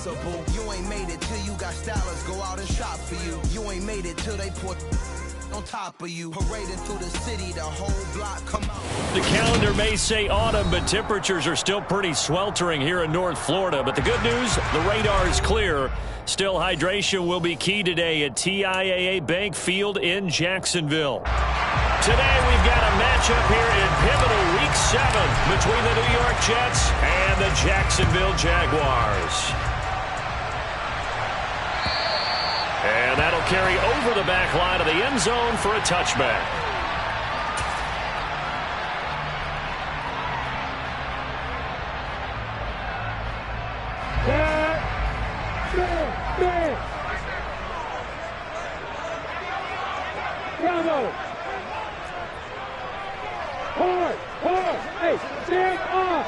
impossible. You ain't made it till you got stylists go out and shop for you. You ain't made it till they put on top of you. Parading through the city, the whole block come out. The calendar may say autumn, but temperatures are still pretty sweltering here in North Florida. But the good news, the radar is clear. Still, hydration will be key today at TIAA Bank Field in Jacksonville. Today, we've got a matchup here in pivotal Week 7 between the New York Jets and the Jacksonville Jaguars. And that'll carry over the back line of the end zone for a touchback. Bravo! Hard! Hard! Hey, stand off!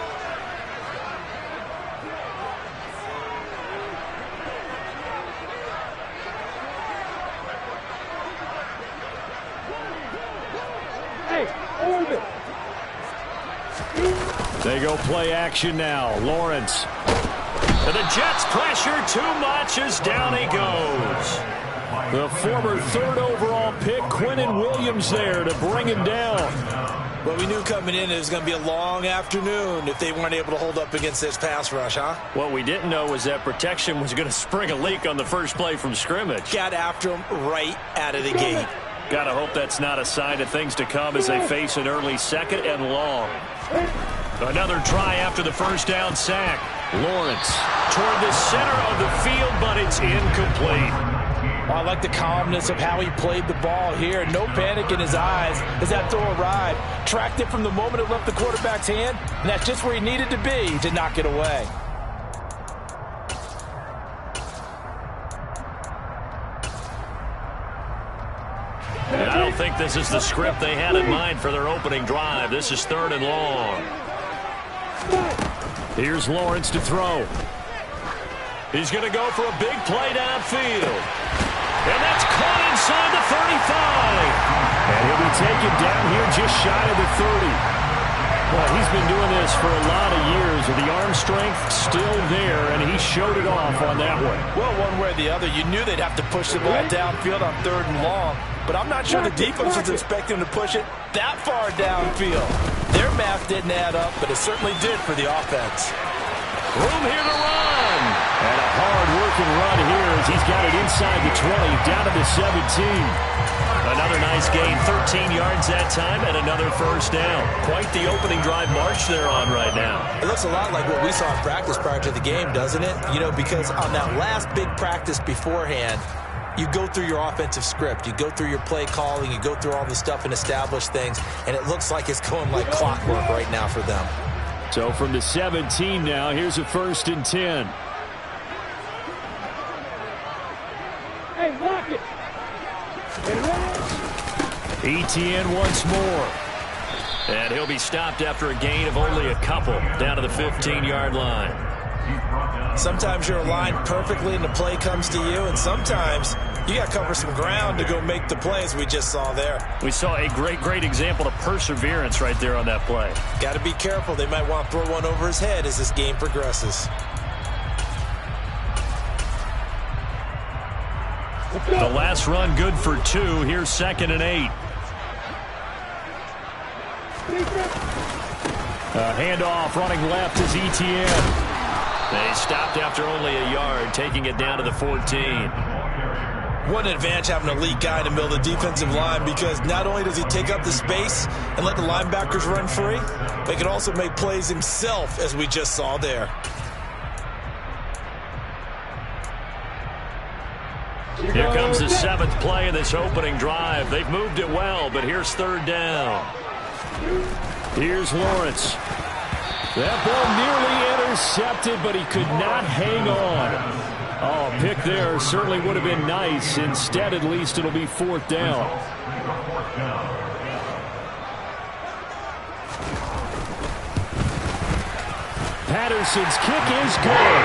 Hey, orbit! They go play action now. Lawrence. And the Jets pressure too much as down he goes. The former third overall pick, Quinnen Williams, there to bring him down. Well, we knew coming in it was going to be a long afternoon if they weren't able to hold up against this pass rush, huh? What we didn't know was that protection was going to spring a leak on the first play from scrimmage. Got after him right out of the gate. Got to hope that's not a sign of things to come as they face an early second and long. Another try after the first down sack. Lawrence toward the center of the field, but it's incomplete. I like the calmness of how he played the ball here. No panic in his eyes as that throw arrived. Tracked it from the moment it left the quarterback's hand, and that's just where he needed to be to knock it away. And I don't think this is the script they had in mind for their opening drive. This is 3rd and long. Here's Lawrence to throw. He's going to go for a big play downfield. And that's caught inside the 35. And he'll be taken down here just shy of the 30. Well, he's been doing this for a lot of years with the arm strength still there, and he showed it off on that one. Well, one way or the other, you knew they'd have to push the ball downfield on 3rd and long, but I'm not sure the defense was expecting to push it that far downfield. Their math didn't add up, but it certainly did for the offense. Room here to run. And a hard-working run here as he's got it inside the 20, down to the 17. Another nice gain, 13 yards that time, and another first down. Quite the opening drive march they're on right now. It looks a lot like what we saw in practice prior to the game, doesn't it? You know, because on that last big practice beforehand, you go through your offensive script. You go through your play calling. You go through all the stuff and establish things, and it looks like it's going like clockwork right now for them. So from the 17 now, here's a 1st and 10. Hey, lock it! Etienne once more. And he'll be stopped after a gain of only a couple, down to the 15-yard line. Sometimes you're aligned perfectly and the play comes to you, and sometimes you got to cover some ground to go make the plays we just saw there. We saw a great example of perseverance right there on that play. Got to be careful. They might want to throw one over his head as this game progresses. The last run good for 2. Here's 2nd and 8. A handoff running left is Etienne. They stopped after only a yard, taking it down to the 14. What an advantage having an elite guy in the middle of the defensive line, because not only does he take up the space and let the linebackers run free, but he can also make plays himself, as we just saw there. Here comes the 7th play of this opening drive. They've moved it well, but here's 3rd down. Here's Lawrence. That ball nearly intercepted, but he could not hang on. Oh, pick there certainly would have been nice. Instead, at least, it'll be 4th down. Patterson's kick is good.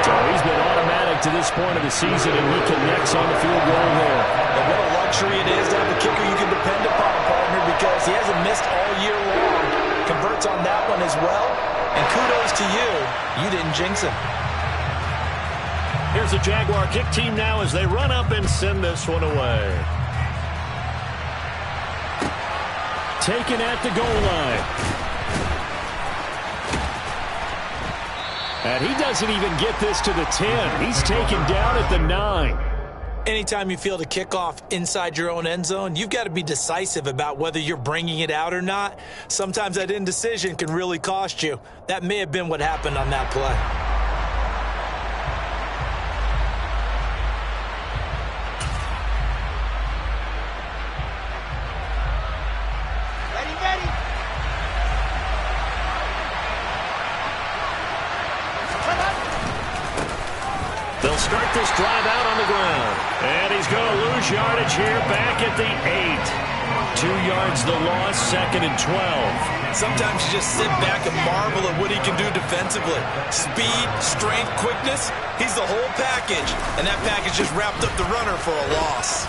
So he's been automatic to this point of the season, and he connects on the field goal there. And what a luxury it is to have a kicker you can depend upon, partner, because he hasn't missed all year long. Converts on that one as well. And kudos to you. You didn't jinx him. Here's the Jaguar kick team now as they run up and send this one away. Taken at the goal line. And he doesn't even get this to the 10. He's taken down at the 9. Anytime you field a kickoff inside your own end zone, you've got to be decisive about whether you're bringing it out or not. Sometimes that indecision can really cost you. That may have been what happened on that play. They'll start this drive out on the ground. And he's going to lose yardage here back at the 8. 2 yards the loss, 2nd and 12. Sometimes you just sit back and marvel at what he can do defensively. Speed, strength, quickness, he's the whole package. And that package just wrapped up the runner for a loss.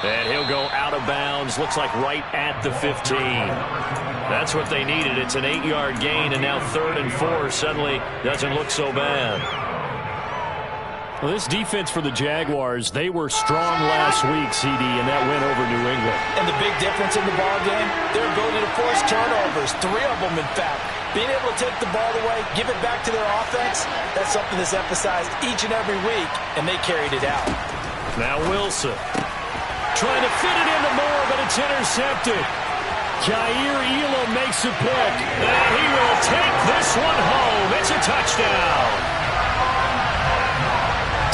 And he'll go out of bounds, looks like right at the 15. That's what they needed. It's an 8-yard gain, and now 3rd and 4 suddenly doesn't look so bad. Well, this defense for the Jaguars, they were strong last week, CD, and that win over New England. And the big difference in the ball game, their ability to force turnovers, 3 of them in fact. Being able to take the ball away, give it back to their offense, that's something that's emphasized each and every week, and they carried it out. Now Wilson trying to fit it into Moore, but it's intercepted. Jair Elam makes a pick, and he will take this one home. It's a touchdown.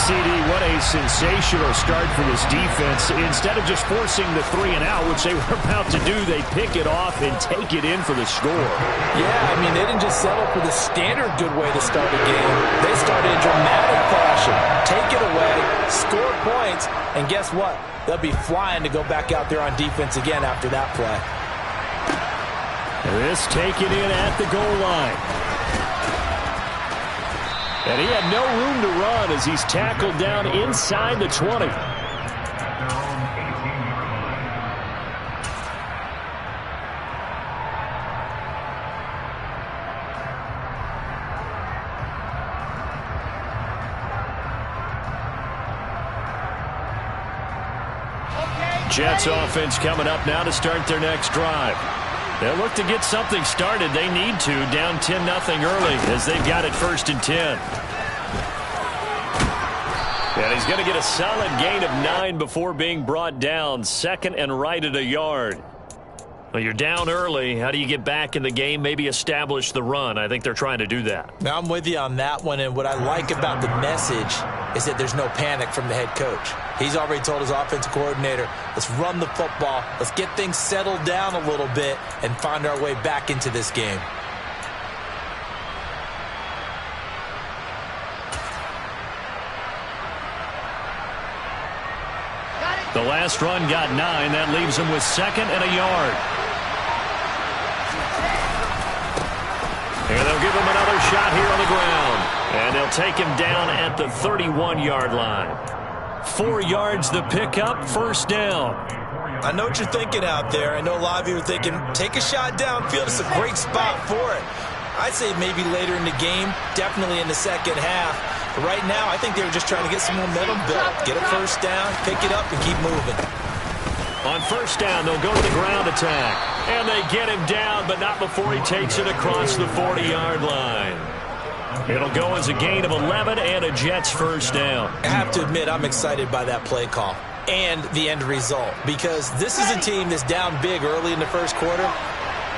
CD, what a sensational start for this defense. Instead of just forcing the 3 and out, which they were about to do, they pick it off and take it in for the score. Yeah, I mean, they didn't just settle for the standard good way to start a game. They started in dramatic fashion. Take it away, score points, and guess what? They'll be flying to go back out there on defense again after that play. This taken in at the goal line. And he had no room to run as he's tackled down inside the 20. Jets offense coming up now to start their next drive. They'll look to get something started. They need to, down 10-0 early as they've got it 1st and 10. And he's going to get a solid gain of 9 before being brought down. 2nd and right at a yard. Well, you're down early. How do you get back in the game? Maybe establish the run. I think they're trying to do that. Now, I'm with you on that one, and what I like about the message is that there's no panic from the head coach. He's already told his offensive coordinator, let's run the football, let's get things settled down a little bit and find our way back into this game. The last run got 9. That leaves him with 2nd and a yard. And they'll give him another shot here on the ground. And they'll take him down at the 31-yard line. 4 yards the pickup, 1st down. I know what you're thinking out there. I know a lot of you are thinking, take a shot downfield. It's a great spot for it. I'd say maybe later in the game, definitely in the second half. But right now, I think they were just trying to get some momentum built. Get a 1st down, pick it up, and keep moving. On 1st down, they'll go to the ground attack. And they get him down, but not before he takes it across the 40-yard line. It'll go as a gain of 11 and a Jets 1st down. I have to admit, I'm excited by that play call and the end result, because this is a team that's down big early in the 1st quarter,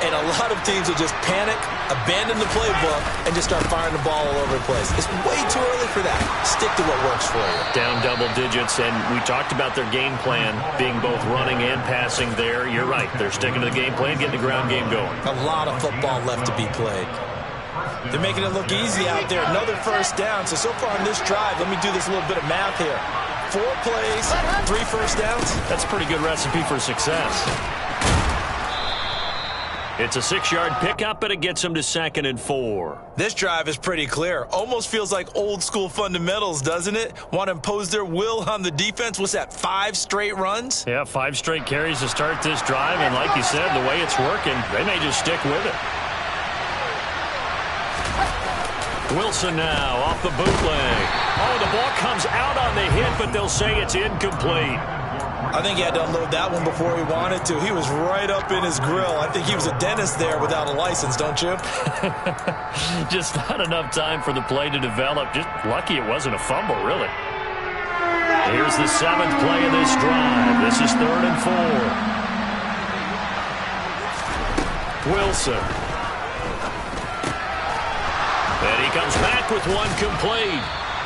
and a lot of teams will just panic, abandon the playbook, and just start firing the ball all over the place. It's way too early for that. Stick to what works for you. Down double digits, and we talked about their game plan being both running and passing there. You're right. They're sticking to the game plan, getting the ground game going. A lot of football left to be played. They're making it look easy out there. Another 1st down. So far on this drive, let me do this little bit of math here. 4 plays, 3 1st downs. That's a pretty good recipe for success. It's a 6-yard pickup, and it gets them to 2nd and 4. This drive is pretty clear. Almost feels like old school fundamentals, doesn't it? Want to impose their will on the defense. What's that, 5 straight runs? Yeah, 5 straight carries to start this drive, and like you said, the way it's working, they may just stick with it. Wilson now off the bootleg. Oh, the ball comes out on the hit, but they'll say it's incomplete. I think he had to unload that one before he wanted to. He was right up in his grill. I think he was a dentist there without a license, don't you? Just not enough time for the play to develop. Just lucky it wasn't a fumble, really. Here's the 7th play of this drive. This is 3rd and 4. Wilson. And he comes back with one complete.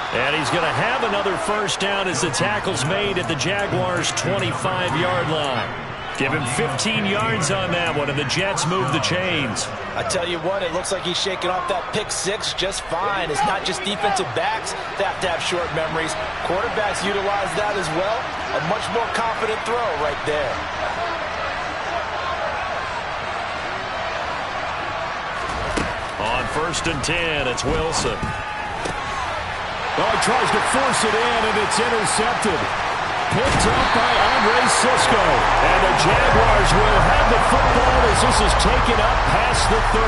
And he's going to have another first down as the tackle's made at the Jaguars' 25-yard line. Give him 15 yards on that one, and the Jets move the chains. I tell you what, it looks like he's shaking off that pick six just fine. It's not just defensive backs that have to have short memories. Quarterbacks utilize that as well. A much more confident throw right there. On 1st and 10, it's Wilson. Oh, he tries to force it in, and it's intercepted. Picked up by Andre Sisco. And the Jaguars will have the football as this is taken up past the 30.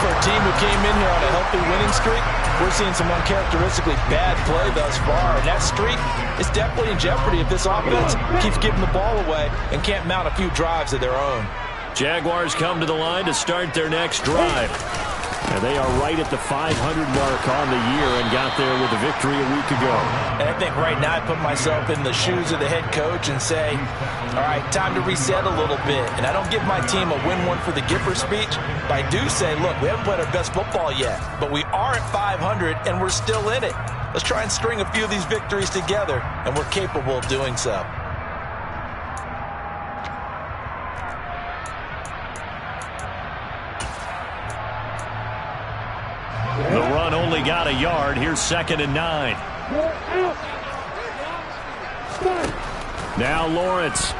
For a team who came in here on a healthy winning streak, we're seeing some uncharacteristically bad play thus far. And that streak is definitely in jeopardy if this offense keeps giving the ball away and can't mount a few drives of their own. Jaguars come to the line to start their next drive. And they are right at the 500 mark on the year and got there with a victory a week ago. And I think right now I put myself in the shoes of the head coach and say, all right, time to reset a little bit. And I don't give my team a win one for the Gipper speech, but I do say, look, we haven't played our best football yet, but we are at 500 and we're still in it. Let's try and string a few of these victories together, and we're capable of doing so. The run only got a yard. Here's 2nd and 9. Now Lawrence.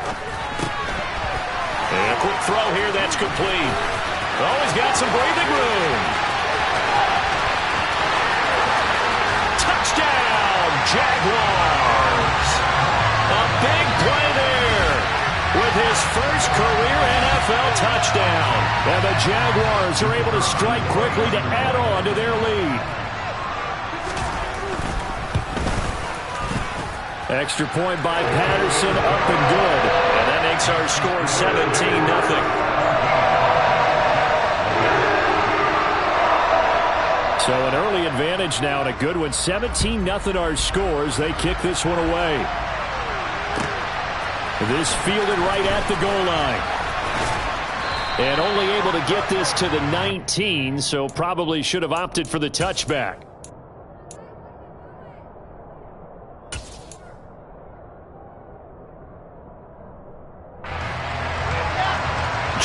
And a quick throw here. That's complete. Oh, he's got some breathing room. Touchdown, Jaguars. A big play there with his first career NFL touchdown. And the Jaguars are able to strike quickly to add on to their lead. Extra point by Patterson, up and good. And that makes our score 17-0. So an early advantage now and a good one. 17-0 our scores. They kick this one away. This fielded right at the goal line. And only able to get this to the 19, so probably should have opted for the touchback.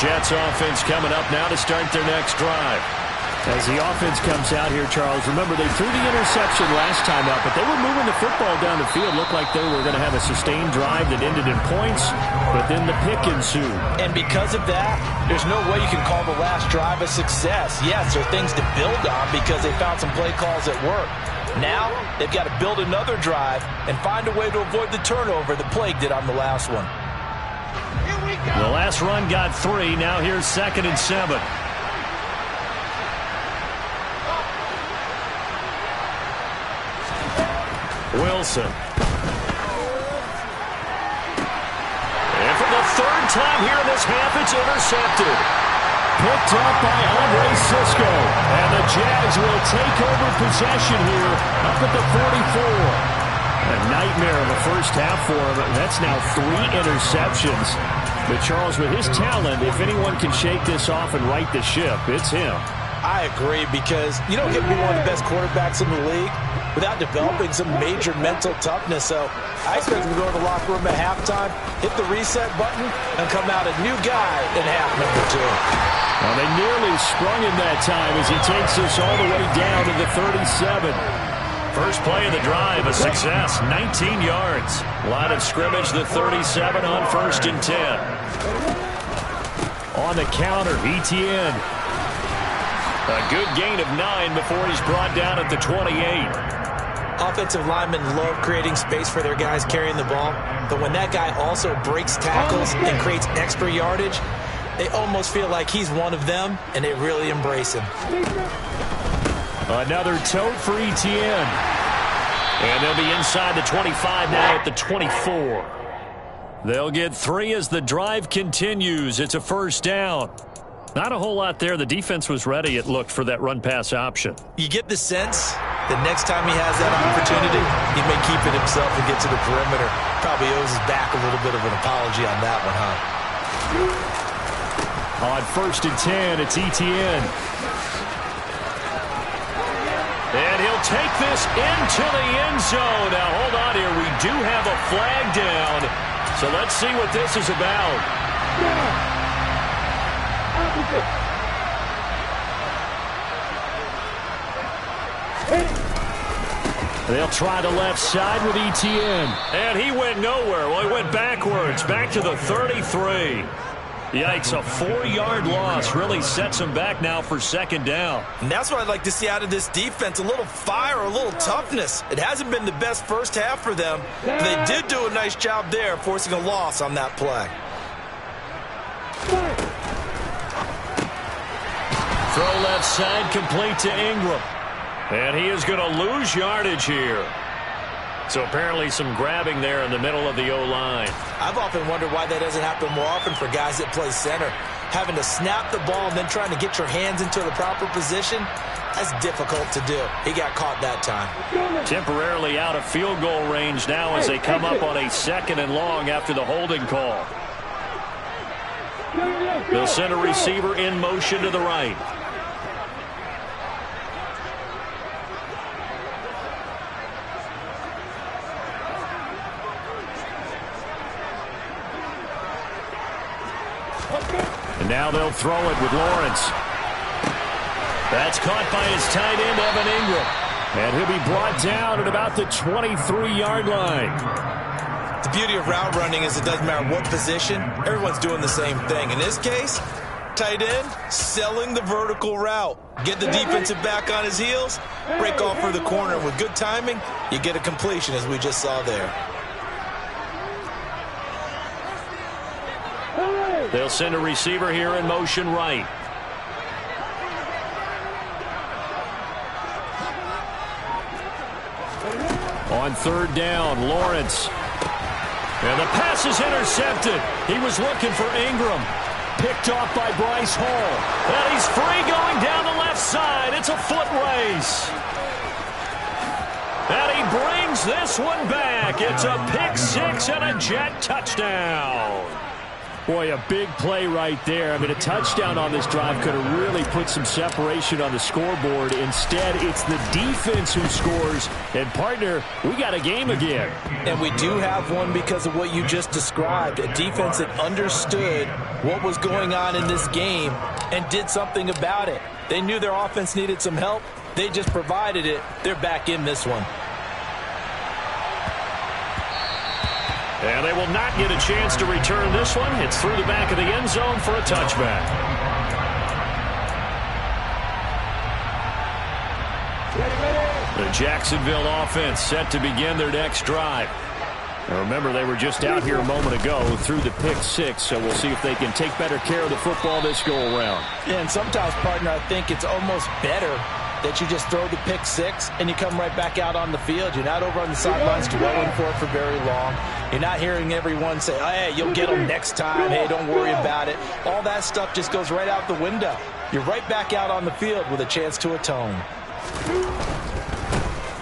Jets offense coming up now to start their next drive. As the offense comes out here, Charles, remember they threw the interception last time out, but they were moving the football down the field. Looked like they were going to have a sustained drive that ended in points, but then the pick ensued. And because of that, there's no way you can call the last drive a success. Yes, there are things to build on because they found some play calls that work. Now, they've got to build another drive and find a way to avoid the turnover the plague did on the last one. The last run got 3. Now here's 2nd and 7. Wilson. And for the 3rd time here in this half, it's intercepted. Picked up by Andre Sisco. And the Jags will take over possession here up at the 44. A nightmare of a first half for him. That's now 3 interceptions. But Charles, with his talent, if anyone can shake this off and right the ship, it's him. I agree, because you don't get to be one of the best quarterbacks in the league without developing some major mental toughness. So I expect him to go to the locker room at halftime, hit the reset button, and come out a new guy in half number 2. Well, they nearly sprung him that time as he takes us all the way down to the 37. First play of the drive, a success, 19 yards. Line of scrimmage, the 37 on 1st and 10. On the counter, Etienne. A good gain of 9 before he's brought down at the 28. Offensive linemen love creating space for their guys carrying the ball, but when that guy also breaks tackles and creates extra yardage, they almost feel like he's one of them, and they really embrace him. Another tote for Etienne. And they'll be inside the 25 now at the 24. They'll get 3 as the drive continues. It's a first down. Not a whole lot there. The defense was ready, it looked, for that run-pass option. You get the sense that next time he has that opportunity, he may keep it himself and get to the perimeter. Probably owes his back a little bit of an apology on that one, huh? On 1st and 10, it's Etienne. And he'll take this into the end zone. Now, hold on here. We do have a flag down. So let's see what this is about. They'll try the left side with Etienne. And he went nowhere. Well, he went backwards, back to the 33. Yikes, a 4-yard loss really sets him back now for 2nd down. And that's what I'd like to see out of this defense, a little fire, a little toughness. It hasn't been the best first half for them. But they did do a nice job there, forcing a loss on that play. Throw left side, complete to Ingram. And he is going to lose yardage here. So apparently some grabbing there in the middle of the O-line. I've often wondered why that doesn't happen more often for guys that play center. Having to snap the ball and then trying to get your hands into the proper position, that's difficult to do. He got caught that time. Temporarily out of field goal range now as they come up on a 2nd and long after the holding call. They'll send a receiver in motion to the right. And now they'll throw it with Lawrence. That's caught by his tight end, Evan Ingram. And he'll be brought down at about the 23-yard line. The beauty of route running is it doesn't matter what position. Everyone's doing the same thing. In this case, tight end selling the vertical route. Get the defensive back on his heels, break off for the corner. With good timing, you get a completion as we just saw there. They'll send a receiver here in motion right. On 3rd down, Lawrence. And the pass is intercepted. He was looking for Ingram. Picked off by Bryce Hall. And he's free going down the left side. It's a foot race. And he brings this one back. It's a pick 6 and a Jet touchdown. Boy, a big play right there. I mean, a touchdown on this drive could have really put some separation on the scoreboard. Instead, it's the defense who scores. And, partner, we got a game again. And we do have one because of what you just described. A defense that understood what was going on in this game and did something about it. They knew their offense needed some help. They just provided it. They're back in this one. And they will not get a chance to return this one. It's through the back of the end zone for a touchback. The Jacksonville offense set to begin their next drive. Now remember, they were just out here a moment ago through the pick 6, so we'll see if they can take better care of the football this go-around. Yeah, and sometimes, partner, I think it's almost better that you just throw the pick 6 and you come right back out on the field. You're not over on the sidelines dwelling for it for very long. You're not hearing everyone say, oh, hey, you'll get them next time. Hey, don't worry about it. All that stuff just goes right out the window. You're right back out on the field with a chance to atone.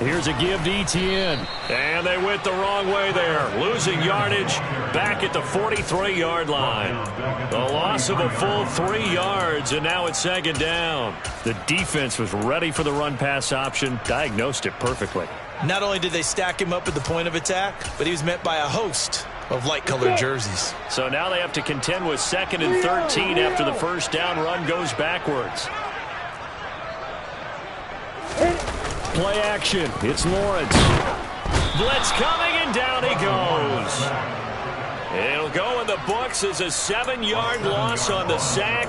Here's a give to Etienne. And they went the wrong way there. Losing yardage back at the 43-yard line. The loss of a full 3 yards, and now it's 2nd down. The defense was ready for the run-pass option, diagnosed it perfectly. Not only did they stack him up at the point of attack, but he was met by a host of light-colored jerseys. So now they have to contend with 2nd and 13 after the first down run goes backwards. Play action. It's Lawrence. Blitz coming, and down he goes. It'll go in the books as a 7-yard loss on the sack,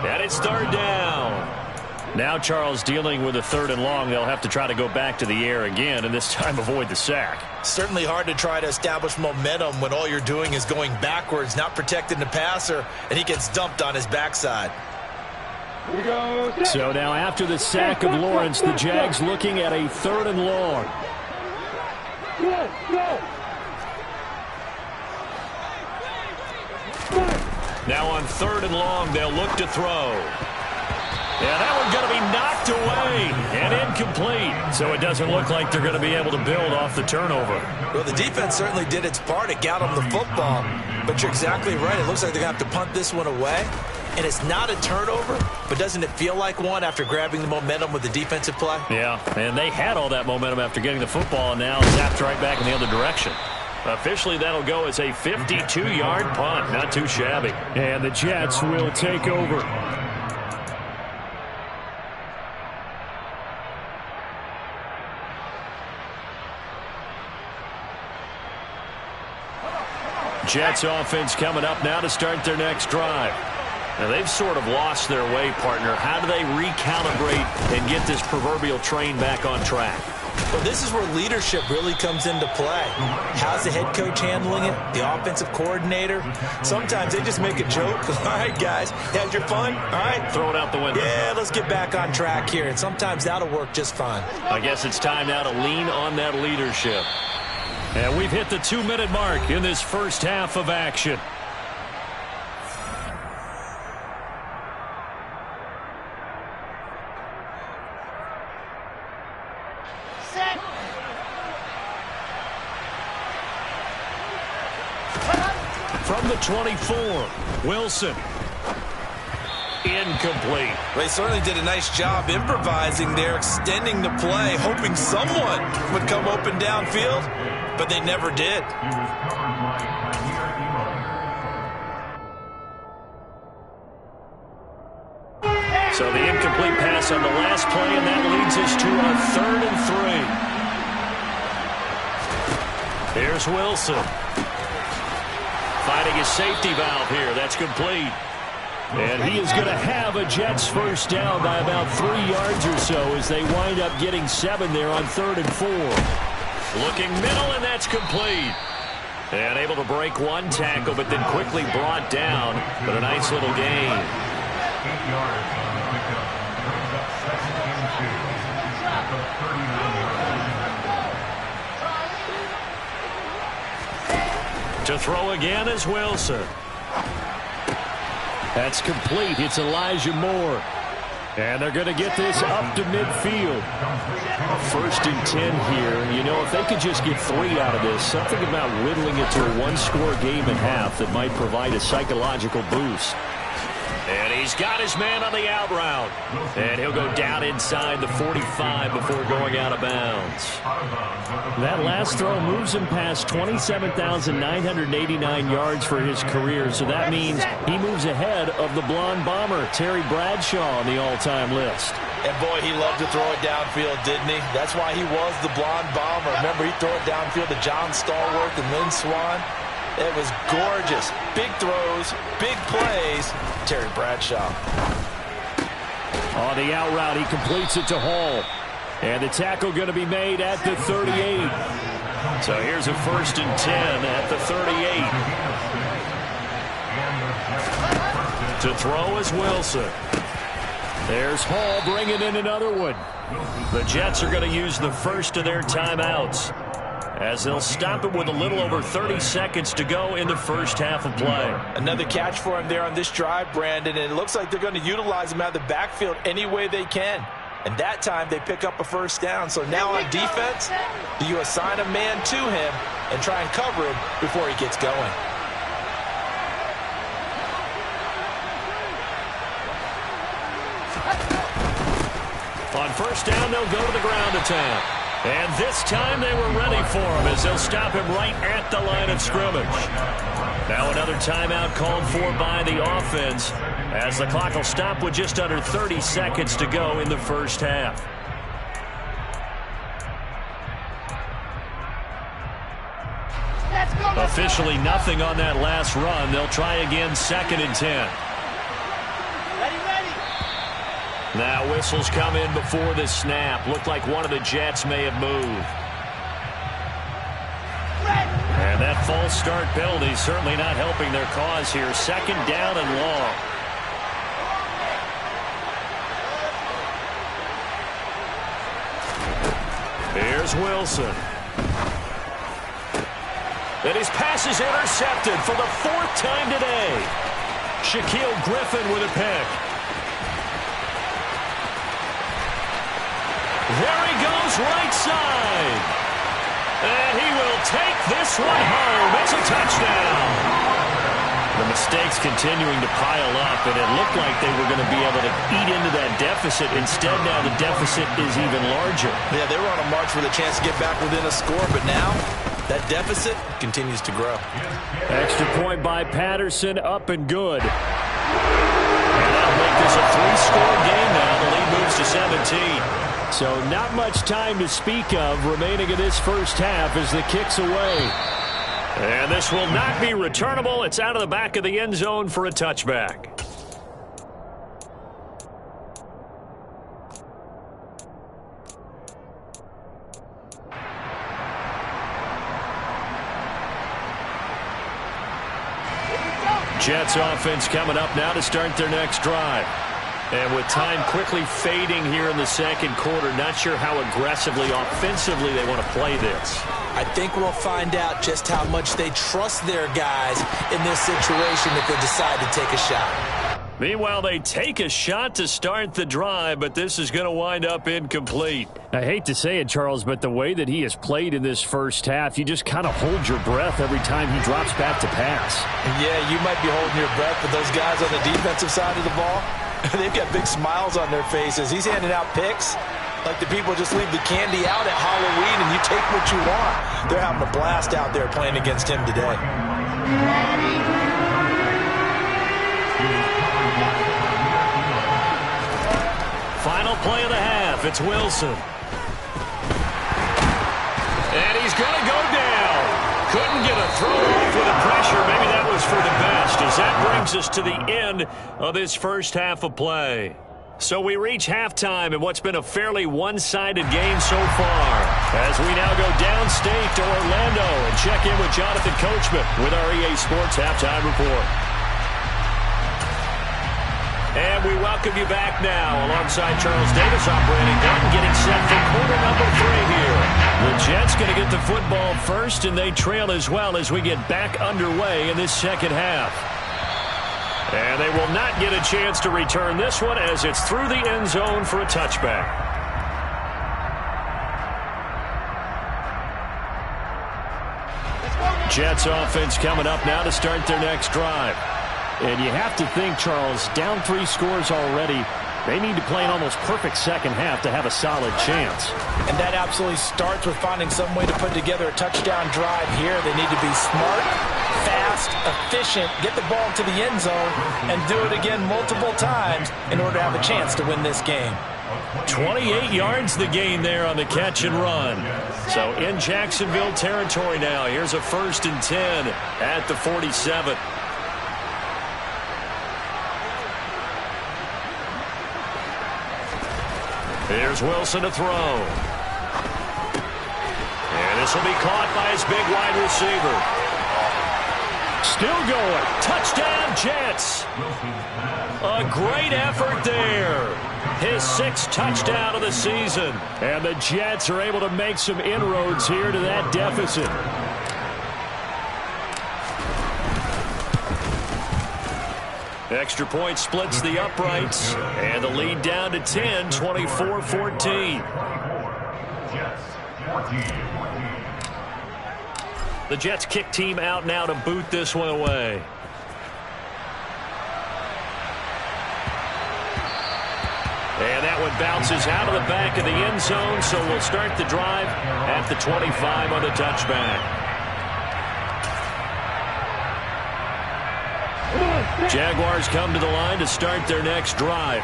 and it's 3rd down. Now Charles dealing with a 3rd and long. They'll have to try to go back to the air again, and this time avoid the sack. Certainly hard to try to establish momentum when all you're doing is going backwards, not protecting the passer, and he gets dumped on his backside. Here we go. Set. So now after the sack of Lawrence, the Jags looking at a 3rd and long. Go, go. Now on 3rd and long, they'll look to throw. Yeah, that one's going to be knocked away and incomplete. So it doesn't look like they're going to be able to build off the turnover. Well, the defense certainly did its part. It got them the football. But you're exactly right. It looks like they're going to have to punt this one away. And it's not a turnover, but doesn't it feel like one after grabbing the momentum with the defensive play? Yeah, and they had all that momentum after getting the football, and now zapped right back in the other direction. Officially, that'll go as a 52-yard punt. Not too shabby. And the Jets will take over. Jets offense coming up now to start their next drive. Now, they've sort of lost their way, partner. How do they recalibrate and get this proverbial train back on track? Well, this is where leadership really comes into play. How's the head coach handling it? The offensive coordinator? Sometimes they just make a joke. All right, guys, had your fun? All right. Throw it out the window. Yeah, let's get back on track here. And sometimes that'll work just fine. I guess it's time now to lean on that leadership. And we've hit the 2-minute mark in this first half of action. Set. From the 24, Wilson. Incomplete. Well, they certainly did a nice job improvising there, extending the play, hoping someone would come open downfield, but they never did. So the incomplete pass on the last play, and that leads us to a 3rd and 3. Here's Wilson. Finding his safety valve here. That's complete. And he is going to have a Jets first down by about 3 yards or so as they wind up getting 7 there on 3rd and 4. Looking middle, and that's complete. And able to break one tackle, but then quickly brought down. But a nice little gain. 8 yards on the pickup. Brings up 2nd and 2. At the 39-yard line. To throw again is Wilson. That's complete. It's Elijah Moore. And they're going to get this up to midfield. 1st and 10 here. You know, if they could just get 3 out of this, something about whittling it to a one-score game at half that might provide a psychological boost. And he's got his man on the out route. And he'll go down inside the 45 before going out of bounds. That last throw moves him past 27,989 yards for his career. So that means he moves ahead of the blonde bomber, Terry Bradshaw, on the all-time list. And boy, he loved to throw it downfield, didn't he? That's why he was the blonde bomber. Remember, he'd throw it downfield to John Stallworth and Lynn Swann. It was gorgeous. Big throws, big plays. Terry Bradshaw. On the out route, he completes it to Hall. And the tackle going to be made at the 38. So here's a 1st and 10 at the 38. To throw is Wilson. There's Hall bringing in another one. The Jets are going to use the first of their timeouts, as they'll stop it with a little over 30 seconds to go in the first half of play. Another catch for him there on this drive, Brandon, and it looks like they're going to utilize him out of the backfield any way they can. And that time they pick up a first down. So now on defense, do you assign a man to him and try and cover him before he gets going? On first down, they'll go to the ground attack. And this time they were ready for him as they'll stop him right at the line of scrimmage. Now another timeout called for by the offense as the clock will stop with just under 30 seconds to go in the first half. Officially nothing on that last run. They'll try again 2nd and 10. Now whistles come in before the snap. Looked like one of the Jets may have moved. And that false start penalty certainly not helping their cause here. 2nd down and long. Here's Wilson. And his pass is intercepted for the 4th time today. Shaquille Griffin with a pick. There he goes, right side. And he will take this one home. It's a touchdown. The mistakes continuing to pile up, and it looked like they were going to be able to eat into that deficit. Instead, now the deficit is even larger. Yeah, they were on a march with a chance to get back within a score, but now that deficit continues to grow. Extra point by Patterson, up and good. And that'll make this a 3-score game now. The lead moves to 17. So not much time to speak of remaining in this first half as the kick's away. And this will not be returnable. It's out of the back of the end zone for a touchback. Jets offense coming up now to start their next drive. And with time quickly fading here in the second quarter, not sure how aggressively, offensively they want to play this. I think we'll find out just how much they trust their guys in this situation if they decide to take a shot. Meanwhile, they take a shot to start the drive, but this is going to wind up incomplete. I hate to say it, Charles, but the way that he has played in this first half, you just kind of hold your breath every time he drops back to pass. Yeah, you might be holding your breath, but those guys on the defensive side of the ball, they've got big smiles on their faces. He's handing out picks like the people just leave the candy out at Halloween and you take what you want. They're having a blast out there playing against him today. Final play of the half. It's Wilson. And he's going to go down. Couldn't get a throw off with the pressure. Maybe that was for the best, as that brings us to the end of this first half of play. So we reach halftime in what's been a fairly one-sided game so far, as we now go downstate to Orlando and check in with Jonathan Coachman with our EA Sports Halftime Report. And we welcome you back now alongside Charles Davis operating gun, getting set for quarter number 3 here. The Jets going to get the football first, and they trail as well as we get back underway in this second half. And they will not get a chance to return this one as it's through the end zone for a touchback. Jets offense coming up now to start their next drive. And you have to think, Charles, down 3 scores already. They need to play an almost perfect second half to have a solid chance. And that absolutely starts with finding some way to put together a touchdown drive here. They need to be smart, fast, efficient, get the ball to the end zone, and do it again multiple times in order to have a chance to win this game. 28 yards the gain there on the catch and run. So in Jacksonville territory now. Here's a 1st and 10 at the 47. Here's Wilson to throw. And this will be caught by his big wide receiver. Still going. Touchdown, Jets. A great effort there. His 6th touchdown of the season. And the Jets are able to make some inroads here to that deficit. Extra point splits the uprights, and the lead down to 10, 24-14. The Jets kick team out now to boot this one away. And that one bounces out of the back of the end zone, so we'll start the drive at the 25 on the touchback. Jaguars come to the line to start their next drive.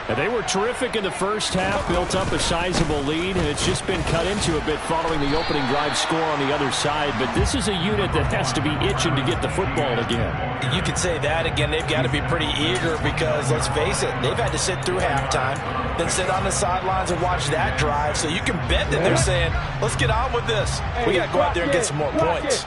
And they were terrific in the first half, built up a sizable lead, and it's just been cut into a bit following the opening drive score on the other side. But this is a unit that has to be itching to get the football again. You could say that again. They've got to be pretty eager because, let's face it, they've had to sit through halftime, then sit on the sidelines and watch that drive. So you can bet that they're saying, let's get on with this. We got to go out there and get some more points.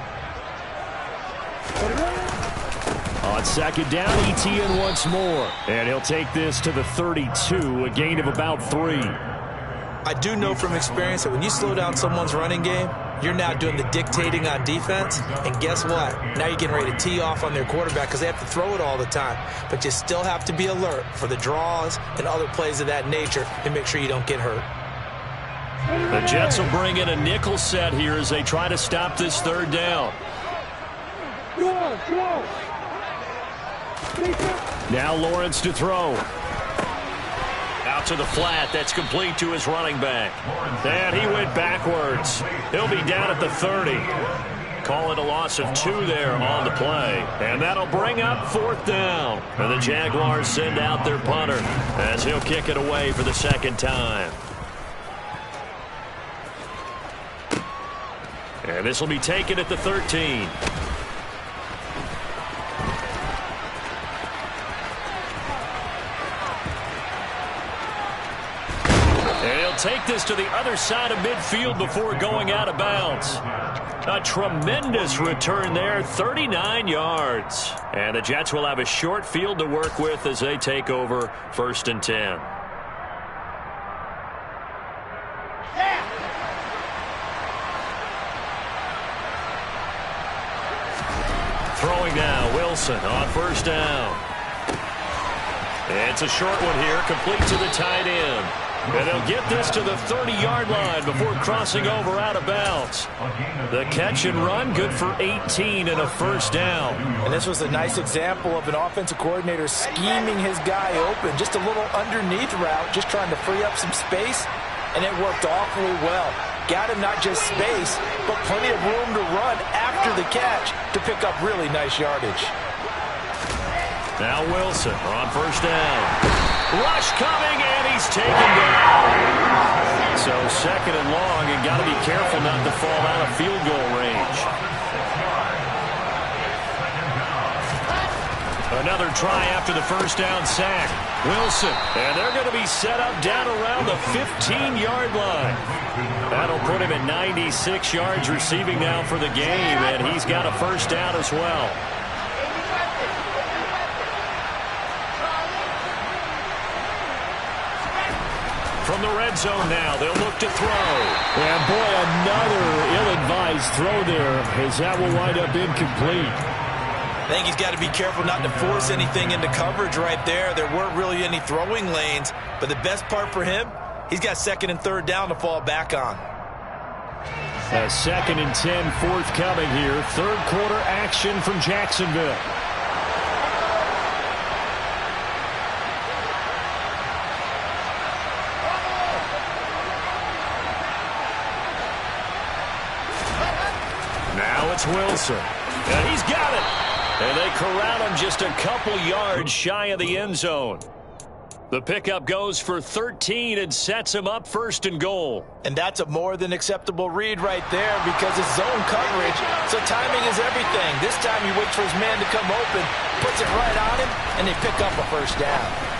On second down, Etienne once more. And he'll take this to the 32, a gain of about 3. I do know from experience that when you slow down someone's running game, you're now doing the dictating on defense. And guess what? Now you're getting ready to tee off on their quarterback because they have to throw it all the time. But you still have to be alert for the draws and other plays of that nature and make sure you don't get hurt. The Jets will bring in a nickel set here as they try to stop this third down. Now Lawrence to throw. Out to the flat. That's complete to his running back. And he went backwards. He'll be down at the 30. Call it a loss of 2 there on the play. And that'll bring up 4th down. And the Jaguars send out their punter as he'll kick it away for the 2nd time. And this will be taken at the 13. And he'll take this to the other side of midfield before going out of bounds. A tremendous return there, 39 yards. And the Jets will have a short field to work with as they take over 1st and 10. Throwing now, Wilson on 1st down. It's a short one here, complete to the tight end. And they'll get this to the 30-yard line before crossing over out of bounds. The catch and run, good for 18 and a 1st down. And this was a nice example of an offensive coordinator scheming his guy open. Just a little underneath route, just trying to free up some space, and it worked awfully well. Got him not just space, but plenty of room to run after the catch to pick up really nice yardage. Now Wilson on 1st down. Rush coming, and he's taken down. So 2nd and long, and got to be careful not to fall out of field goal range. Another try after the 1st down sack. Wilson, and they're going to be set up down around the 15-yard line. That'll put him at 96 yards receiving now for the game, and he's got a 1st down as well. From the red zone now, they'll look to throw. And boy, another ill-advised throw there, as that will wind up incomplete. I think he's got to be careful not to force anything into coverage right there. There weren't really any throwing lanes, but the best part for him, he's got 2nd and 3rd down to fall back on. A 2nd and 10 forthcoming here. 3rd quarter action from Jacksonville. Now it's Wilson. And he's got it. And they corral him just a couple yards shy of the end zone. The pickup goes for 13 and sets him up 1st and goal. And that's a more than acceptable read right there because it's zone coverage, so timing is everything. This time he waits for his man to come open, puts it right on him, and they pick up a 1st down.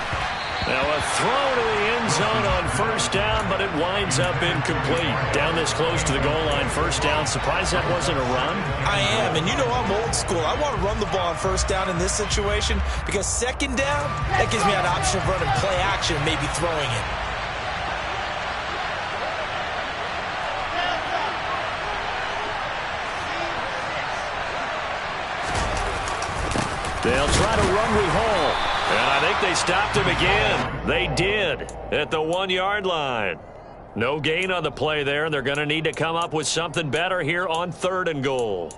Now a throw to the end zone on 1st down, but it winds up incomplete. Down this close to the goal line, 1st down. Surprised that wasn't a run? I am, and you know I'm old school. I want to run the ball on 1st down in this situation because 2nd down, that gives me an option of running play action, maybe throwing it. They'll try to run with Hall. And I think they stopped him again. They did at the 1-yard line. No gain on the play there, and they're going to need to come up with something better here on 3rd and goal.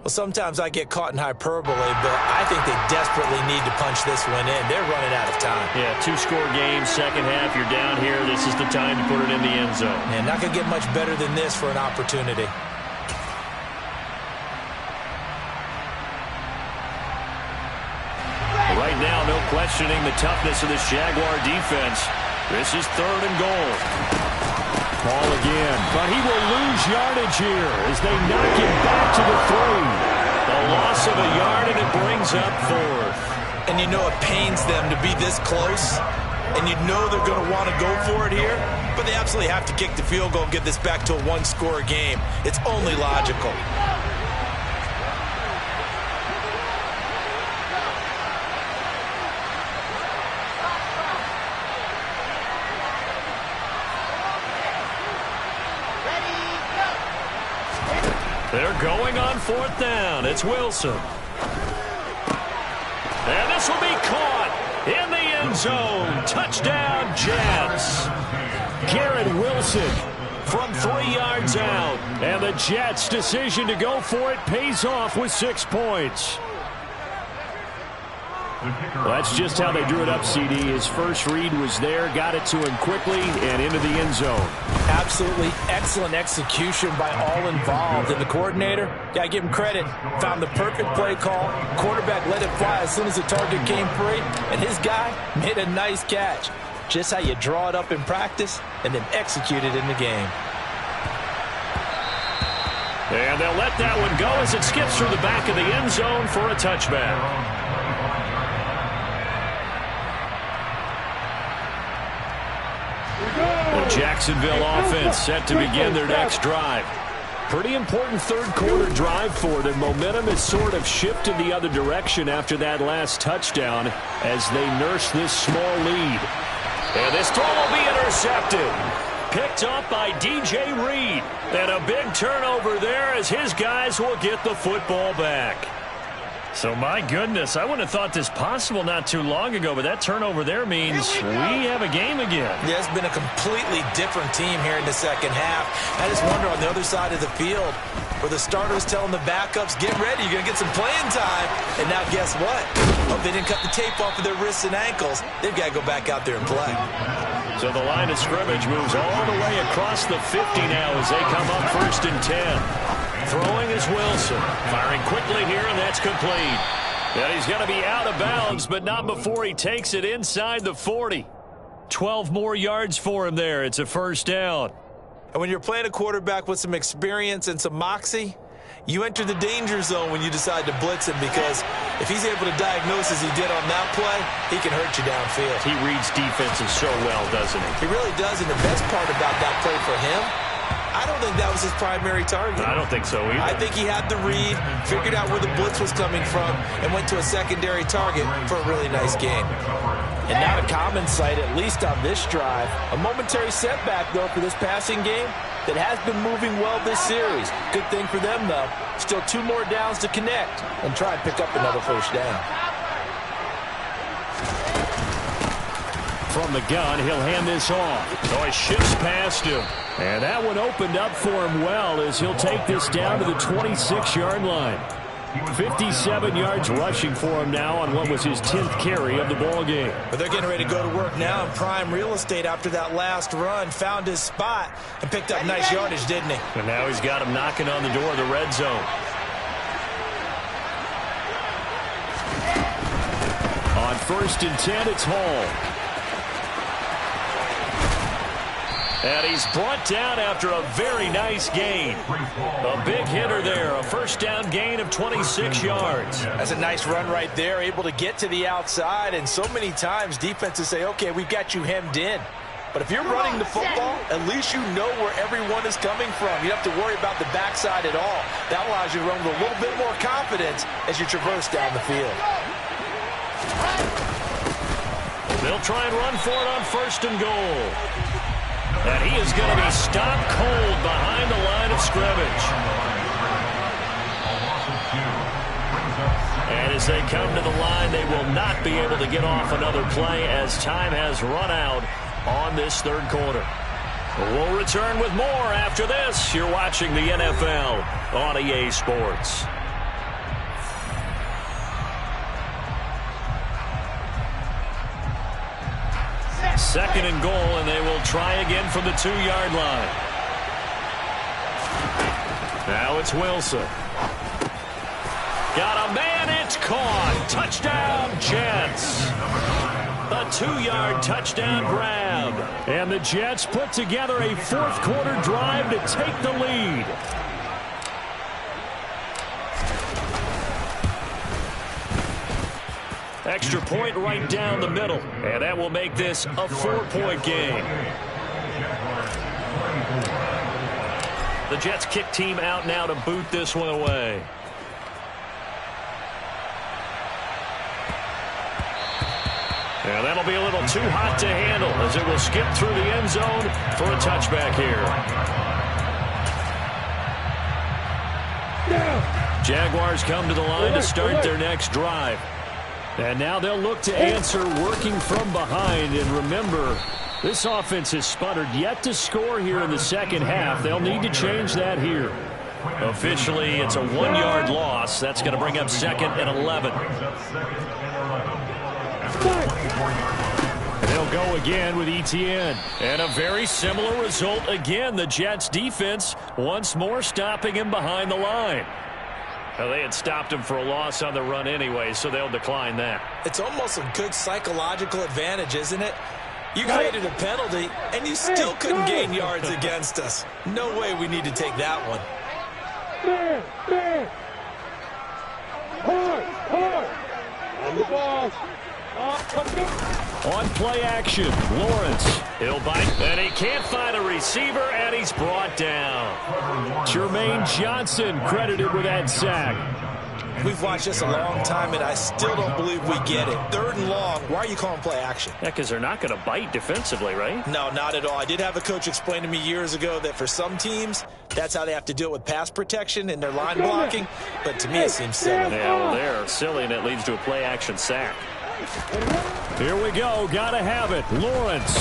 Well, sometimes I get caught in hyperbole, but I think they desperately need to punch this one in. They're running out of time. Yeah, 2-score game, 2nd half, you're down here. This is the time to put it in the end zone. And not going to get much better than this for an opportunity. Right now, no questioning the toughness of this Jaguar defense. This is 3rd and goal. Ball again, but he will lose yardage here as they knock him back to the 3. A loss of a yard, and it brings up 4th. And you know it pains them to be this close, and you know they're going to want to go for it here, but they absolutely have to kick the field goal and get this back to a 1-score game. It's only logical. They're going on 4th down. It's Wilson. And this will be caught in the end zone. Touchdown, Jets. Garrett Wilson from 3 yards out. And the Jets' decision to go for it pays off with 6 points. Well, that's just how they drew it up, CD. His first read was there, got it to him quickly, and into the end zone. Absolutely excellent execution by all involved. And the coordinator, got to give him credit, found the perfect play call. Quarterback let it fly as soon as the target came free, and his guy made a nice catch. Just how you draw it up in practice and then execute it in the game. And they'll let that one go as it skips through the back of the end zone for a touchback. The Jacksonville offense set to begin their next drive. Pretty important third-quarter drive for them. Momentum has sort of shifted the other direction after that last touchdown as they nurse this small lead. And this throw will be intercepted. Picked up by DJ Reed. And a big turnover there as his guys will get the football back. So, my goodness, I wouldn't have thought this possible not too long ago, but that turnover there means we have a game again. Yeah, it's been a completely different team here in the second half. I just wonder on the other side of the field where the starters telling the backups, get ready, you're going to get some playing time. And now guess what? Oh, they didn't cut the tape off of their wrists and ankles. They've got to go back out there and play. So the line of scrimmage moves all the way across the 50 now as they come up 1st and 10. Throwing is Wilson. Firing quickly here, and that's complete. And he's going to be out of bounds, but not before he takes it inside the 40. 12 more yards for him there. It's a 1st down. And when you're playing a quarterback with some experience and some moxie, you enter the danger zone when you decide to blitz him, because if he's able to diagnose as he did on that play, he can hurt you downfield. He reads defenses so well, doesn't he? He really does, and the best part about that play for him, I don't think that was his primary target. I don't think so either. I think he had the read, figured out where the blitz was coming from, and went to a secondary target for a really nice game. And not a common sight, at least on this drive. A momentary setback, though, for this passing game that has been moving well this series. Good thing for them, though. Still 2 more downs to connect and try and pick up another 1st down. From the gun, he'll hand this off. So he shifts past him. And that one opened up for him well as he'll take this down to the 26-yard line. 57 yards rushing for him now on what was his 10th carry of the ball game. But they're getting ready to go to work now in prime real estate after that last run. Found his spot and picked up nice yardage, didn't he? And now he's got him knocking on the door of the red zone. On 1st and 10, it's Hall. And he's brought down after a very nice gain. A big hitter there, a 1st down gain of 26 yards. That's a nice run right there, able to get to the outside. And so many times defenses say, okay, we've got you hemmed in. But if you're running the football, at least you know where everyone is coming from. You don't have to worry about the backside at all. That allows you to run with a little bit more confidence as you traverse down the field. They'll try and run for it on 1st and goal. And he is going to be stopped cold behind the line of scrimmage. And as they come to the line, they will not be able to get off another play as time has run out on this 3rd quarter. We'll return with more after this. You're watching the NFL on EA Sports. Second and goal, and they will try again from the 2-yard line. Now it's Wilson. Got a man, it's caught. Touchdown, Jets. A 2-yard touchdown grab. And the Jets put together a 4th quarter drive to take the lead. Extra point right down the middle. And that will make this a 4-point game. The Jets kick team out now to boot this one away. And that'll be a little too hot to handle as it will skip through the end zone for a touchback here. Jaguars come to the line to start their next drive. And now they'll look to answer working from behind. And remember, this offense has sputtered yet to score here in the second half. They'll need to change that here. Officially, it's a 1-yard loss. That's going to bring up 2nd and 11. And they'll go again with ETN. And a very similar result again. The Jets defense once more stopping him behind the line. Well, they had stopped him for a loss on the run anyway, so they'll decline that. It's almost a good psychological advantage, isn't it? You created a penalty, and you still couldn't gain yards against us. No way we need to take that one. On the ball. On play action, Lawrence. He'll bite, and he can't find a receiver, and he's brought down. Jermaine Johnson credited with that sack. We've watched this a long time, and I still don't believe we get it. 3rd and long. Why are you calling play action? Yeah, because they're not going to bite defensively, right? No, not at all. I did have a coach explain to me years ago that for some teams, that's how they have to deal with pass protection and their line blocking. But to me, it seems silly. Yeah, well, they're silly, and it leads to a play action sack. Here we go. Got to have it. Lawrence.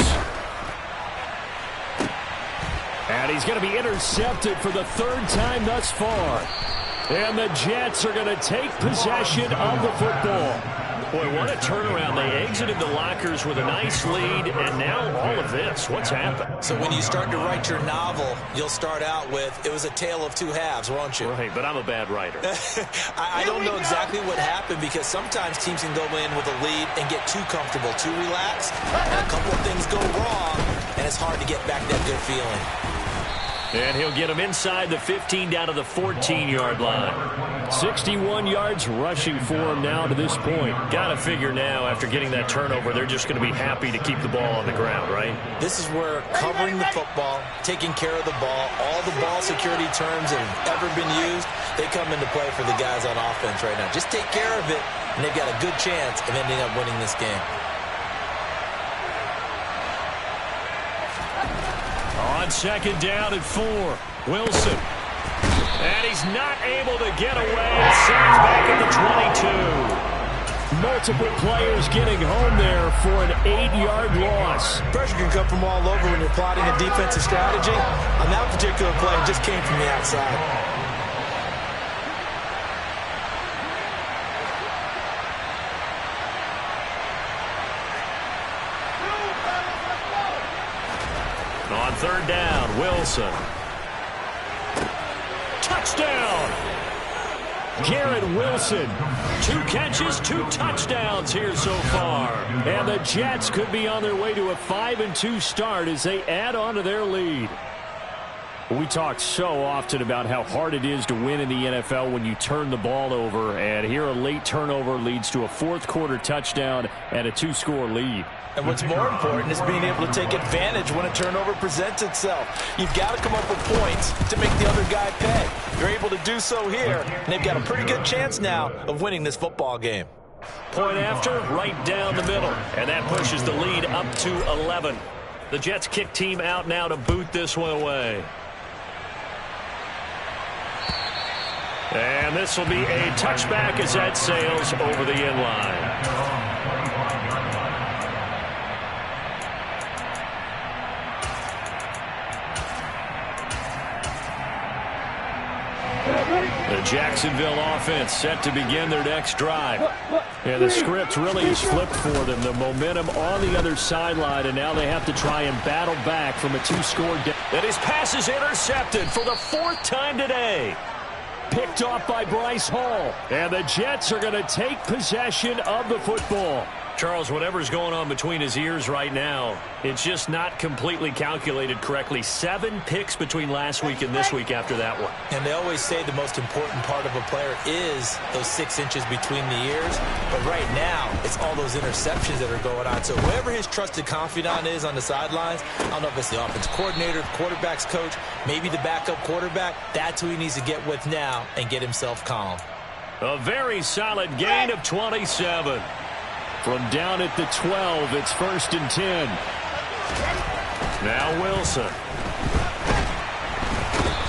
And he's going to be intercepted for the 3rd time thus far. And the Jets are going to take possession of the football. Boy, what a turnaround. They exited the lockers with a nice lead, and now all of this. What's happened? So when you start to write your novel, you'll start out with, it was a tale of 2 halves, won't you? Right, but I'm a bad writer. I don't know exactly what happened, because sometimes teams can go in with a lead and get too comfortable, too relaxed, and a couple of things go wrong, and it's hard to get back that good feeling. And he'll get him inside the 15 down to the 14-yard line. 61 yards rushing for him now to this point. Got to figure now, after getting that turnover, they're just going to be happy to keep the ball on the ground, right? This is where covering the football, taking care of the ball, all the ball security terms that have ever been used, they come into play for the guys on offense right now. Just take care of it, and they've got a good chance of ending up winning this game. On 2nd down and 4, Wilson. And he's not able to get away. Sacked back at the 22. Multiple players getting home there for an 8-yard loss. Pressure can come from all over when you're plotting a defensive strategy. On that particular play, it just came from the outside. On 3rd down, Wilson. Touchdown! Garrett Wilson. 2 catches, 2 touchdowns here so far. And the Jets could be on their way to a 5-2 start as they add on to their lead. We talk so often about how hard it is to win in the NFL when you turn the ball over. And here a late turnover leads to a 4th-quarter touchdown and a 2-score lead. And what's more important is being able to take advantage when a turnover presents itself. You've got to come up with points to make the other guy pay. You're able to do so here, and they've got a pretty good chance now of winning this football game. Point after, right down the middle. And that pushes the lead up to 11. The Jets kick team out now to boot this one away. And this will be a touchback as that sails over the end line. The Jacksonville offense set to begin their next drive. And the script really is flipped for them. The momentum on the other sideline, and now they have to try and battle back from a 2-score down. And his pass is intercepted for the 4th time today. Picked off by Bryce Hall. And the Jets are going to take possession of the football. Charles, whatever's going on between his ears right now, it's just not completely calculated correctly. 7 picks between last week and this week after that one. And they always say the most important part of a player is those 6 inches between the ears. But right now, it's all those interceptions that are going on. So whoever his trusted confidant is on the sidelines, I don't know if it's the offense coordinator, quarterback's coach, maybe the backup quarterback, that's who he needs to get with now and get himself calm. A very solid gain of 27. From down at the 12, it's 1st and 10. Now Wilson.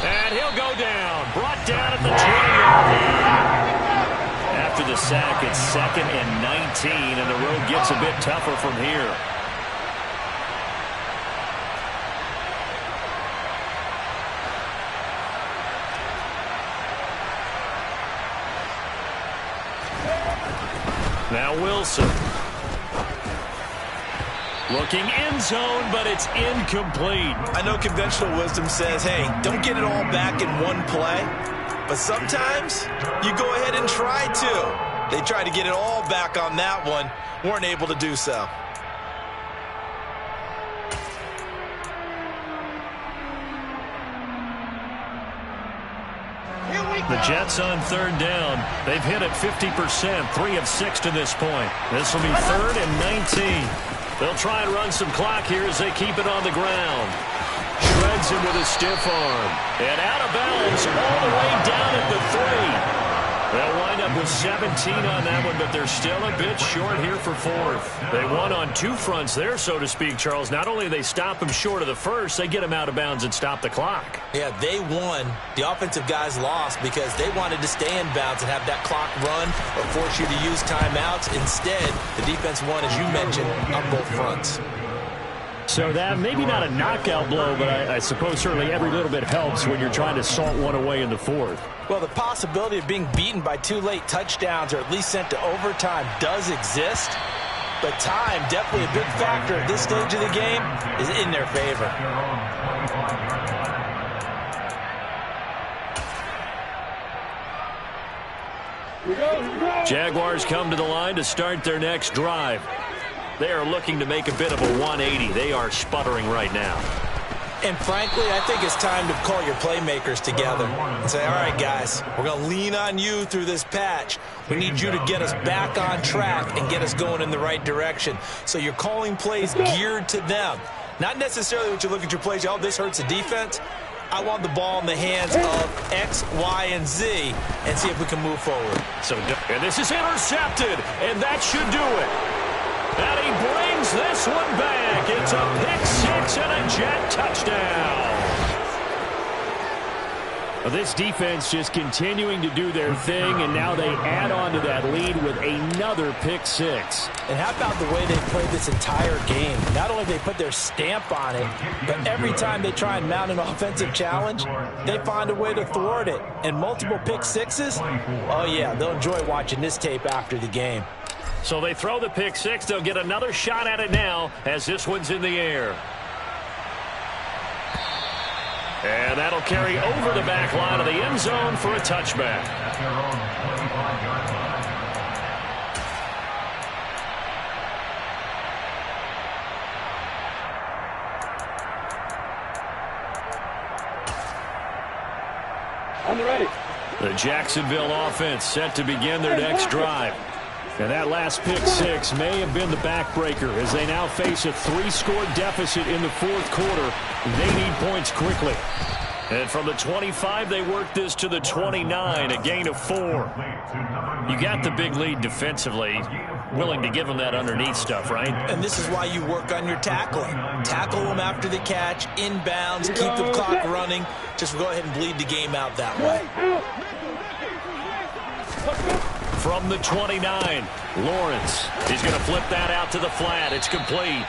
And he'll go down. Brought down at the 20. sack. It's 2nd and 19, and the road gets a bit tougher from here. Now Wilson. Looking end zone, but it's incomplete. I know conventional wisdom says, hey, don't get it all back in one play. But sometimes you go ahead and try to. They tried to get it all back on that one. Weren't able to do so. The Jets on 3rd down. They've hit it 50%, 3 of 6 to this point. This will be 3rd and 19. They'll try and run some clock here as they keep it on the ground. Shreds him with a stiff arm. And out of bounds all the way down at the 3. They'll wind up with 17 on that one, but they're still a bit short here for 4th. They won on 2 fronts there, so to speak, Charles. Not only do they stop him short of the first, they get him out of bounds and stop the clock. Yeah, they won. The offensive guys lost because they wanted to stay in bounds and have that clock run or force you to use timeouts. Instead, the defense won, as you mentioned, on both fronts. So that, maybe not a knockout blow, but I suppose certainly every little bit helps when you're trying to salt one away in the 4th. Well, the possibility of being beaten by 2 late touchdowns or at least sent to overtime does exist. But time, definitely a big factor at this stage of the game, is in their favor. Jaguars come to the line to start their next drive. They are looking to make a bit of a 180. They are sputtering right now. And frankly, I think it's time to call your playmakers together and say, all right, guys, we're going to lean on you through this patch. We need you to get us back on track and get us going in the right direction. So you're calling plays geared to them. Not necessarily what you look at your plays, oh, this hurts the defense. I want the ball in the hands of X, Y, and Z and see if we can move forward. And this is intercepted, and that should do it. And he brings this one back. It's a pick 6 and a Jet touchdown. This defense just continuing to do their thing, and now they add on to that lead with another pick 6. And how about the way they played this entire game? Not only they put their stamp on it, but every time they try and mount an offensive challenge, they find a way to thwart it. And multiple pick 6s, oh yeah, they'll enjoy watching this tape after the game. So they throw the pick 6. They'll get another shot at it now as this one's in the air. And that'll carry over the back line of the end zone for a touchback. On the ready. The Jacksonville offense set to begin their next drive. And that last pick 6 may have been the backbreaker as they now face a 3-score deficit in the 4th quarter. They need points quickly. And from the 25, they work this to the 29, a gain of 4. You got the big lead defensively. Willing to give them that underneath stuff, right? And this is why you work on your tackling. Tackle them after the catch, inbounds, keep the clock running. Just go ahead and bleed the game out that way. From the 29, Lawrence. He's going to flip that out to the flat. It's complete.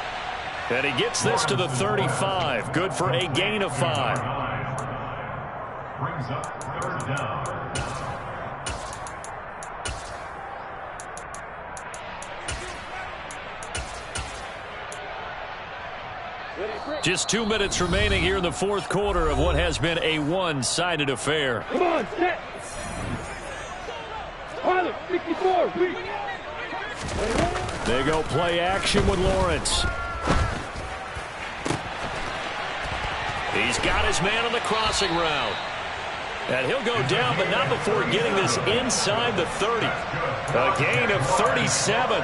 And he gets this to the 35. Good for a gain of 5. Brings up 3rd down. Just 2 minutes remaining here in the 4th quarter of what has been a one-sided affair. Come on, set. Pilot, 64, weak. They go play action with Lawrence. He's got his man on the crossing route. And he'll go down, but not before getting this inside the 30. A gain of 37.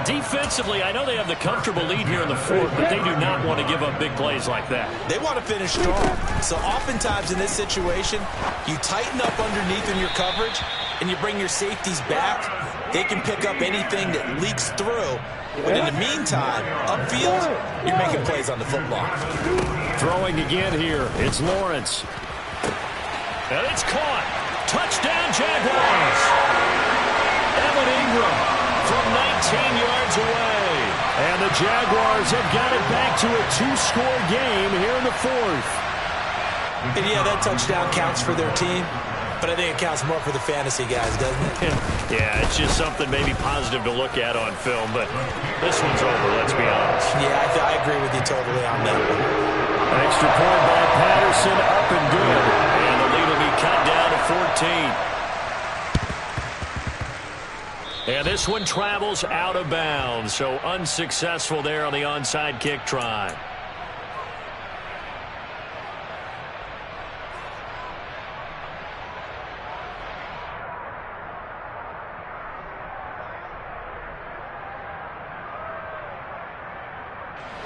Defensively, I know they have the comfortable lead here in the 4th, but they do not want to give up big plays like that. They want to finish strong. So oftentimes in this situation, you tighten up underneath in your coverage, and you bring your safeties back. They can pick up anything that leaks through. But in the meantime, upfield, you're making plays on the football. Throwing again here, it's Lawrence. And it's caught. Touchdown, Jaguars. And yards away. And the Jaguars have got it back to a 2-score game here in the fourth. And yeah, that touchdown counts for their team, but I think it counts more for the fantasy guys, doesn't it? Yeah, it's just something maybe positive to look at on film, but this one's over, let's be honest. Yeah, I agree with you totally on that one. Extra point by Patterson, up and good. And the lead will be cut down to 14. And this one travels out of bounds, so unsuccessful there on the onside kick try.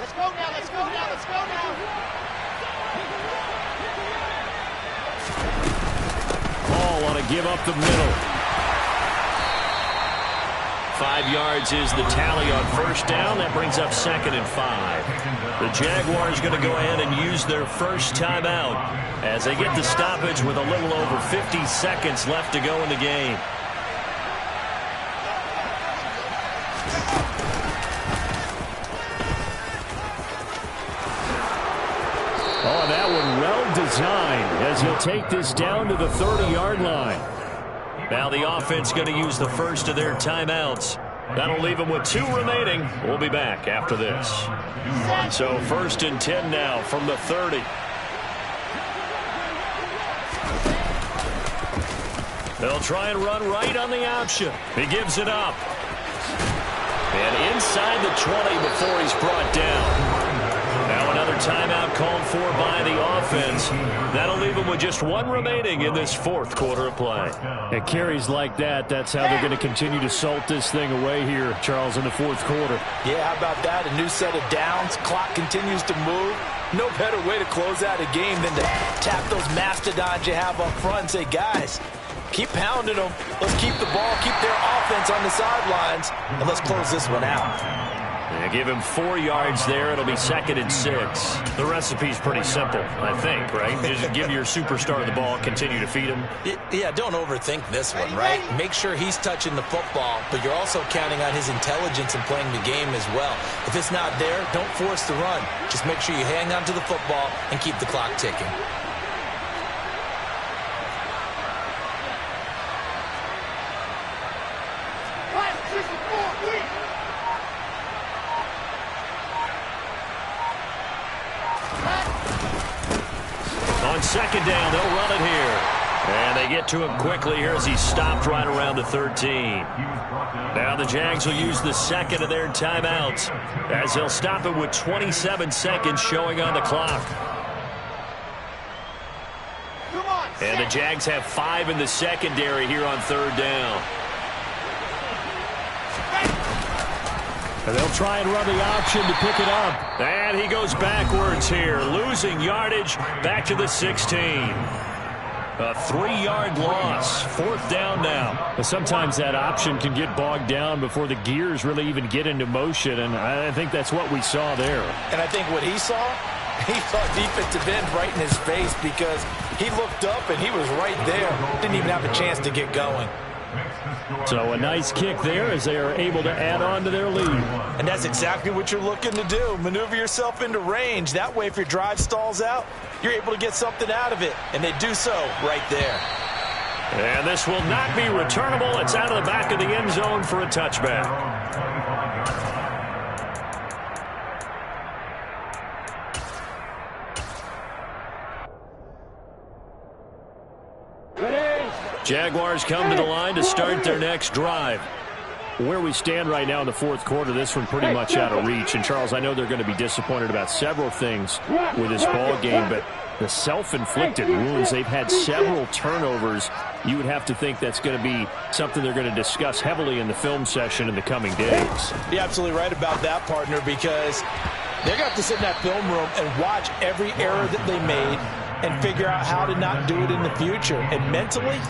Let's go now, let's go now, let's go now. Ball on a give up the middle. 5 yards is the tally on first down. That brings up 2nd and 5. The Jaguars going to go ahead and use their first timeout as they get the stoppage with a little over 50 seconds left to go in the game. Oh, that one well designed as he'll take this down to the 30-yard line. Now the offense going to use the first of their timeouts. That'll leave them with 2 remaining. We'll be back after this. So 1st and 10 now from the 30. They'll try and run right on the option. He gives it up. And inside the 20 before he's brought down. Now another timeout called for by the offense. That'll leave them with just 1 remaining in this 4th quarter of play. At carries like that, that's how they're going to continue to salt this thing away here, Charles, in the 4th quarter. Yeah, how about that? A new set of downs. Clock continues to move. No better way to close out a game than to tap those mastodons you have up front and say, guys, keep pounding them. Let's keep the ball, keep their offense on the sidelines, and let's close this one out. Yeah, give him 4 yards there. It'll be 2nd and 6. The recipe's pretty simple, I think, right? Just give your superstar the ball, continue to feed him. Yeah, don't overthink this one, right? Make sure he's touching the football, but you're also counting on his intelligence in playing the game as well. If it's not there, don't force the run. Just make sure you hang on to the football and keep the clock ticking. On 2nd down, they'll run it here. And they get to him quickly here as he stopped right around the 13. Now the Jags will use the 2nd of their timeouts as they'll stop it with 27 seconds showing on the clock. And the Jags have 5 in the secondary here on 3rd down. And they'll try and run the option to pick it up. And he goes backwards here, losing yardage back to the 16. A 3-yard loss. 4th down now. But sometimes that option can get bogged down before the gears really even get into motion, and I think that's what we saw there. And I think what he saw defensive end right in his face because he looked up and he was right there. Didn't even have a chance to get going. So a nice kick there as they are able to add on to their lead. And that's exactly what you're looking to do. Maneuver yourself into range. That way, if your drive stalls out, you're able to get something out of it. And they do so right there. And this will not be returnable. It's out of the back of the end zone for a touchback. Jaguars come to the line to start their next drive. Where we stand right now in the 4th quarter, this one pretty much out of reach. And, Charles, I know they're going to be disappointed about several things with this ball game, but the self-inflicted wounds, they've had several turnovers. You would have to think that's going to be something they're going to discuss heavily in the film session in the coming days. You're absolutely right about that, partner, because they're going to have to sit in that film room and watch every error that they made and figure out how to not do it in the future. And mentally,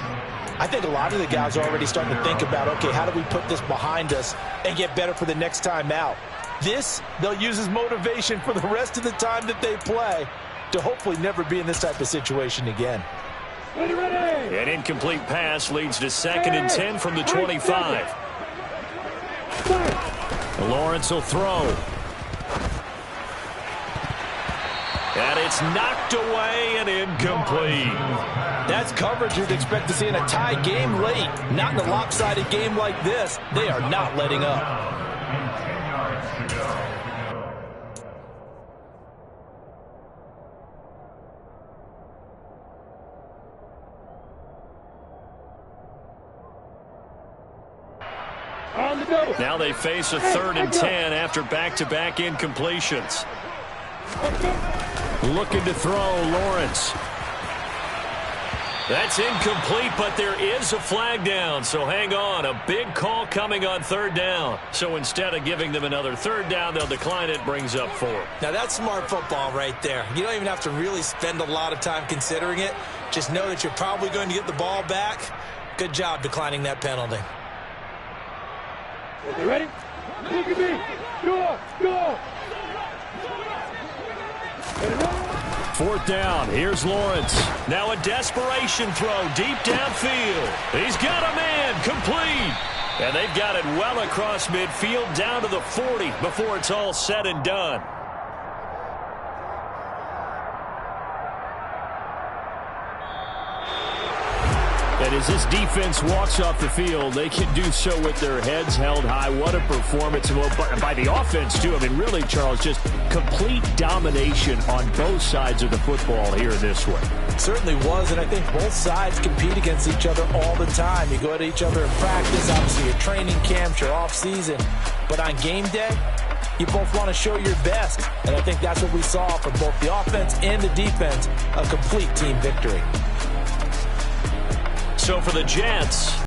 I think a lot of the guys are already starting to think about, okay, how do we put this behind us and get better for the next time out? This, they'll use as motivation for the rest of the time that they play to hopefully never be in this type of situation again. An incomplete pass leads to 2nd and 10 from the 25. Lawrence will throw. And it's knocked away and incomplete. That's coverage you'd expect to see in a tie game late. Not in a lopsided game like this. They are not letting up. And 10 yards to go. On the double. Now they face a 3rd and 10 after back-to-back incompletions. Looking to throw, Lawrence. That's incomplete, but there is a flag down, so hang on. A big call coming on 3rd down. So instead of giving them another 3rd down, they'll decline it, brings up 4. Now that's smart football right there. You don't even have to really spend a lot of time considering it. Just know that you're probably going to get the ball back. Good job declining that penalty. Okay, ready? Look at me. Go. 4th down. Here's Lawrence. Now a desperation throw deep downfield. He's got a man. Complete. And they've got it well across midfield down to the 40 before it's all said and done. And as this defense walks off the field, they can do so with their heads held high. What a performance by the offense, too. I mean, really, Charles, just complete domination on both sides of the football here in this one. Certainly was, and I think both sides compete against each other all the time. You go at each other in practice, obviously your training camps, your off-season. But on game day, you both want to show your best. And I think that's what we saw from both the offense and the defense, a complete team victory. So for the Jets,